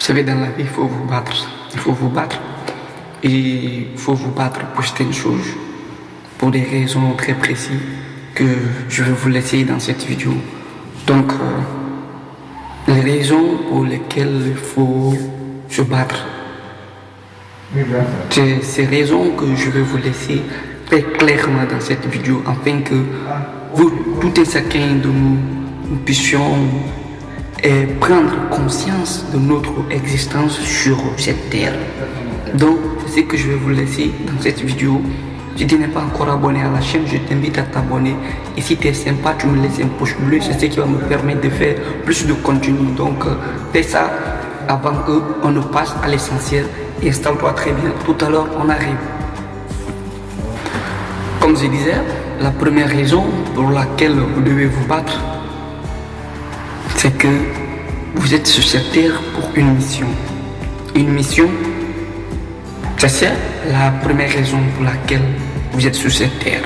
savez, dans la vie, il faut vous battre. Il faut vous battre. Et il faut vous battre pour certaines choses, pour des raisons très précises que je vais vous laisser dans cette vidéo. Donc, les raisons pour lesquelles il faut se battre, c'est ces raisons que je vais vous laisser très clairement dans cette vidéo, afin que vous, tout et chacun de nous puissions prendre conscience de notre existence sur cette terre. Donc, c'est ce que je vais vous laisser dans cette vidéo. Si tu n'es pas encore abonné à la chaîne, je t'invite à t'abonner. Et si tu es sympa, tu me laisses un pouce bleu, c'est ce qui va me permettre de faire plus de contenu. Donc, fais ça avant qu'on ne passe à l'essentiel. Et installe-toi très bien. Tout à l'heure, on arrive. Comme je disais, la première raison pour laquelle vous devez vous battre, c'est que vous êtes sur cette terre pour une mission. Une mission, c'est la première raison pour laquelle vous êtes sur cette terre.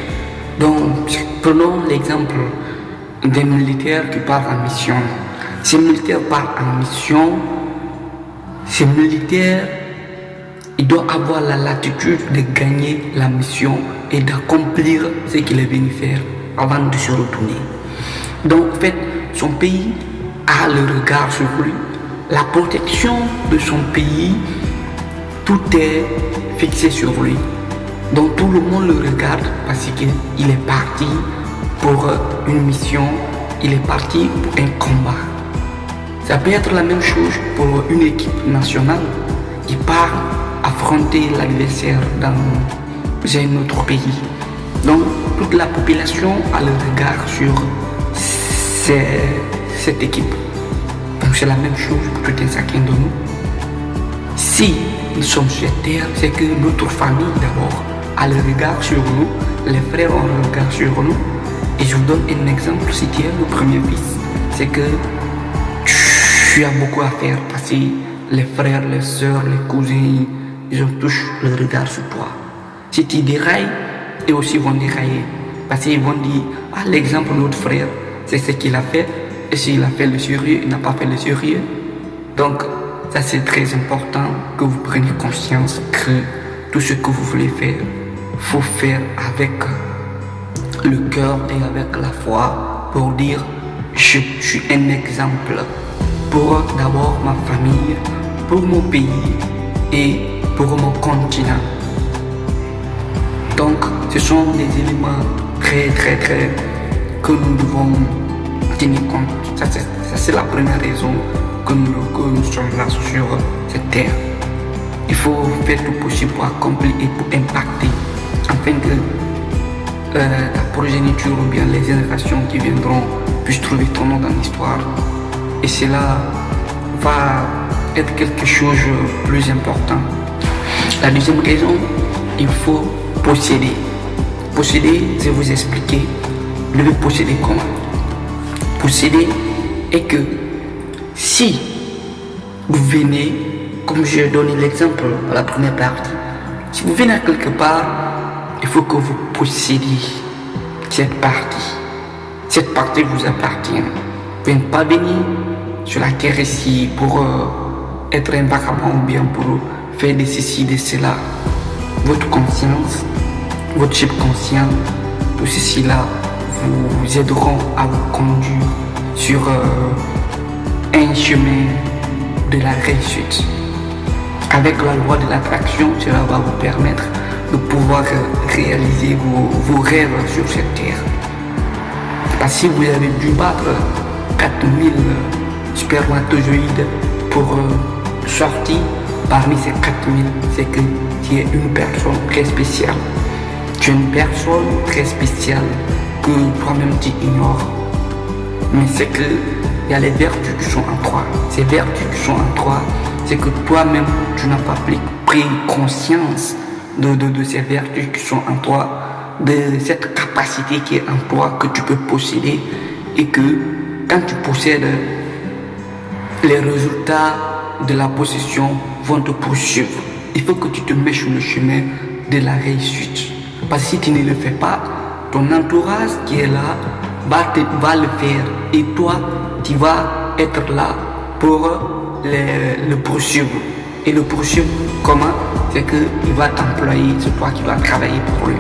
Donc, prenons l'exemple des militaires qui partent en mission. Ces militaires partent en mission. Ces militaires, ils doivent avoir la latitude de gagner la mission et d'accomplir ce qu'il est venu faire avant de se retourner. Donc, en fait, son pays a le regard sur lui, la protection de son pays, tout est fixé sur lui. Donc tout le monde le regarde parce qu'il est parti pour une mission, il est parti pour un combat. Ça peut être la même chose pour une équipe nationale qui part affronter l'adversaire dans un autre pays. Donc toute la population a le regard sur cette équipe. Donc c'est la même chose pour tout un chacun de nous. Si nous sommes sur terre, c'est que notre famille d'abord a le regard sur nous, les frères ont le regard sur nous. Et je vous donne un exemple, si tu es le premier fils, c'est que tu as beaucoup à faire parce que les frères, les soeurs, les cousins, ils ont tous le regard sur toi. Si tu dérailles, eux aussi vont dérailler. Parce qu'ils vont dire, ah l'exemple de notre frère, c'est ce qu'il a fait. Et s'il a fait le sérieux, il n'a pas fait le sérieux. Donc, ça c'est très important que vous preniez conscience que tout ce que vous voulez faire, il faut faire avec le cœur et avec la foi pour dire je suis un exemple pour d'abord ma famille, pour mon pays et pour mon continent. Donc, ce sont des éléments très que nous devons tenir compte. Ça c'est la première raison que nous sommes là sur cette terre. Il faut faire tout possible pour accomplir et pour impacter, afin que la progéniture ou bien les générations qui viendront puissent trouver ton nom dans l'histoire. Et cela va être quelque chose de plus important. La deuxième raison, il faut posséder. Posséder, je vais vous expliquer. Vous devez posséder comment? Posséder est que si vous venez, comme j'ai donné l'exemple à la première partie, si vous venez à quelque part, il faut que vous possédiez cette partie. Cette partie vous appartient. Vous n'êtes pas venu sur la terre ici pour être un vagabond ou bien pour faire de ceci, de cela. Votre conscience, votre subconscient, tout ceci-là vous aideront à vous conduire sur un chemin de la réussite. Avec la loi de l'attraction, cela va vous permettre de pouvoir réaliser vos rêves sur cette terre. Parce que si vous avez dû battre 4000 spermatozoïdes pour sortir, parmi ces 4000, c'est que tu es une personne très spéciale. Tu es une personne très spéciale que toi-même tu ignores. Mais c'est que il y a les vertus qui sont en toi. Ces vertus qui sont en toi, c'est que toi-même tu n'as pas pris conscience de ces vertus qui sont en toi, de cette capacité qui est en toi que tu peux posséder, et que quand tu possèdes, les résultats de la possession vont te poursuivre. Il faut que tu te mettes sur le chemin de la réussite. Parce que si tu ne le fais pas, ton entourage qui est là va le faire. Et toi, tu vas être là pour le poursuivre. Et le poursuivre, comment? C'est qu'il va t'employer, c'est toi qui vas travailler pour lui.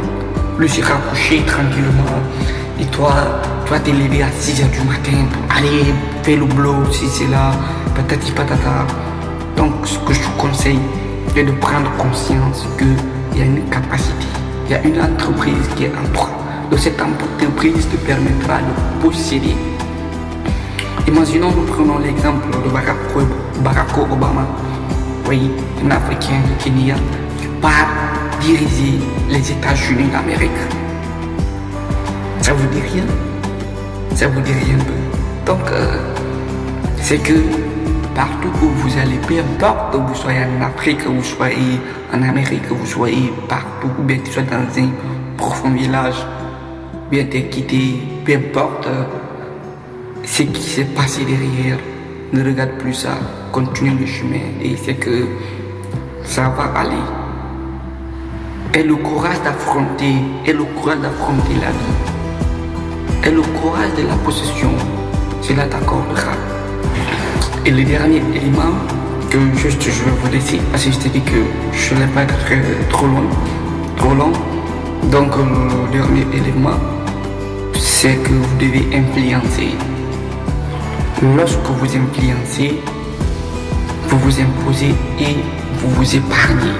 Lui sera couché tranquillement. Et toi, tu vas te lever à 6h du matin pour aller faire le boulot, si c'est là, patati patata. Donc, ce que je te conseille, c'est de prendre conscience qu'il y a une capacité, il y a une entreprise qui est en toi. Donc, cette entreprise te permettra de posséder. Imaginons, nous prenons l'exemple de Barack Obama, oui, un Africain du Kenya, qui part diriger les États-Unis d'Amérique. Ça vous dit rien? Ça vous dit rien un peu? Donc, c'est que partout où vous allez, peu importe que vous soyez en Afrique, que vous soyez en Amérique, que vous soyez partout, ou bien que tu sois dans un profond village, bien t'es quitté, peu importe ce qui s'est passé derrière, ne regarde plus ça, continue le chemin et c'est que ça va aller. Et le courage d'affronter, la vie, et le courage de la possession, cela t'accordera. Et le dernier élément que juste je vais vous laisser, parce que je t'ai dit que je ne vais pas être trop long. Donc le dernier élément, c'est que vous devez influencer. Lorsque vous influencez, vous vous imposez et vous vous épargnez.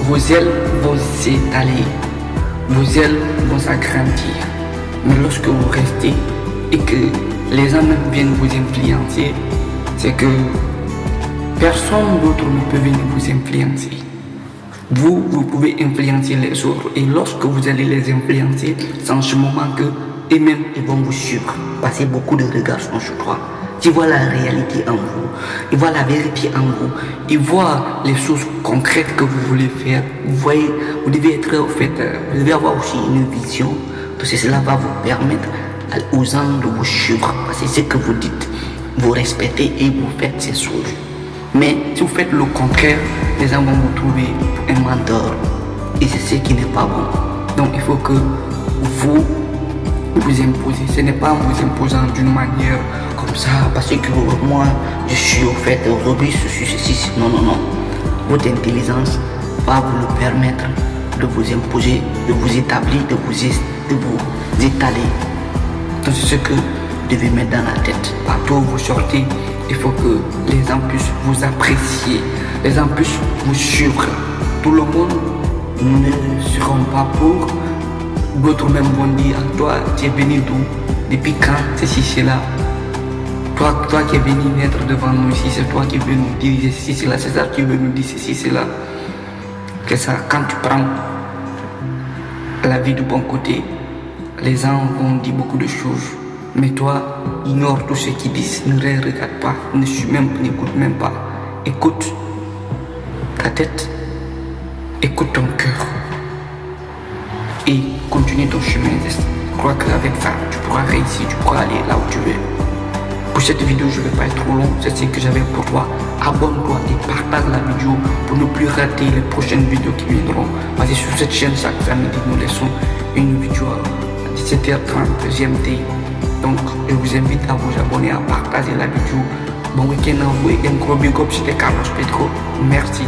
Vos ailes vont s'étaler, vos ailes vont s'agrandir. Mais lorsque vous restez et que les gens même viennent vous influencer, c'est que personne d'autre ne peut venir vous influencer. Vous pouvez influencer les autres et lorsque vous allez les influencer, c'est en ce moment que eux-mêmes ils vont vous suivre. Parce que beaucoup de regards sont sur toi. Ils voient la réalité en vous, ils voient la vérité en vous, ils voient les choses concrètes que vous voulez faire. Vous voyez, vous devez être au fait, vous devez avoir aussi une vision. Parce que cela va vous permettre aux gens de vous suivre. Parce que ce que vous dites, vous respectez et vous faites ces choses. Mais si vous faites le contraire, les gens vont vous trouver un mentor. Et c'est ce qui n'est pas bon. Donc il faut que vous imposez. Ce n'est pas en vous imposant d'une manière comme ça. Parce que moi, je suis au fait aujourd'hui, je suis ceci. Non. Votre intelligence va vous le permettre de vous imposer, de vous établir, de vous étaler. Donc c'est ce que vous devez mettre dans la tête. Partout où vous sortez, il faut que les gens puissent vous apprécier, les gens puissent vous suivre. Tout le monde ne seront pas pour. D'autres même vont dire, toi tu es venu d'où? Depuis quand? Ceci, cela. Toi qui es venu naître devant nous ici, c'est toi qui veux nous diriger ceci, cela, c'est ça qui veut nous dire ceci, cela. Que ça, quand tu prends la vie du bon côté, les gens vont dire beaucoup de choses. Mais toi, ignore tout ce qu'ils disent, ne les regarde pas, n'écoute même pas. Écoute ta tête, écoute ton cœur et continue ton chemin. Je crois qu'avec ça, tu pourras réussir, tu pourras aller là où tu veux. Pour cette vidéo, je ne vais pas être trop long, c'est ce que j'avais pour toi. Abonne-toi et partage la vidéo pour ne plus rater les prochaines vidéos qui viendront. Parce que sur cette chaîne, chaque samedi, nous laissons une vidéo à 17h30 GMT. Donc, je vous invite à vous abonner, à partager la vidéo. Bon week-end à vous et un gros big up, c'était Carlos Pedro. Merci.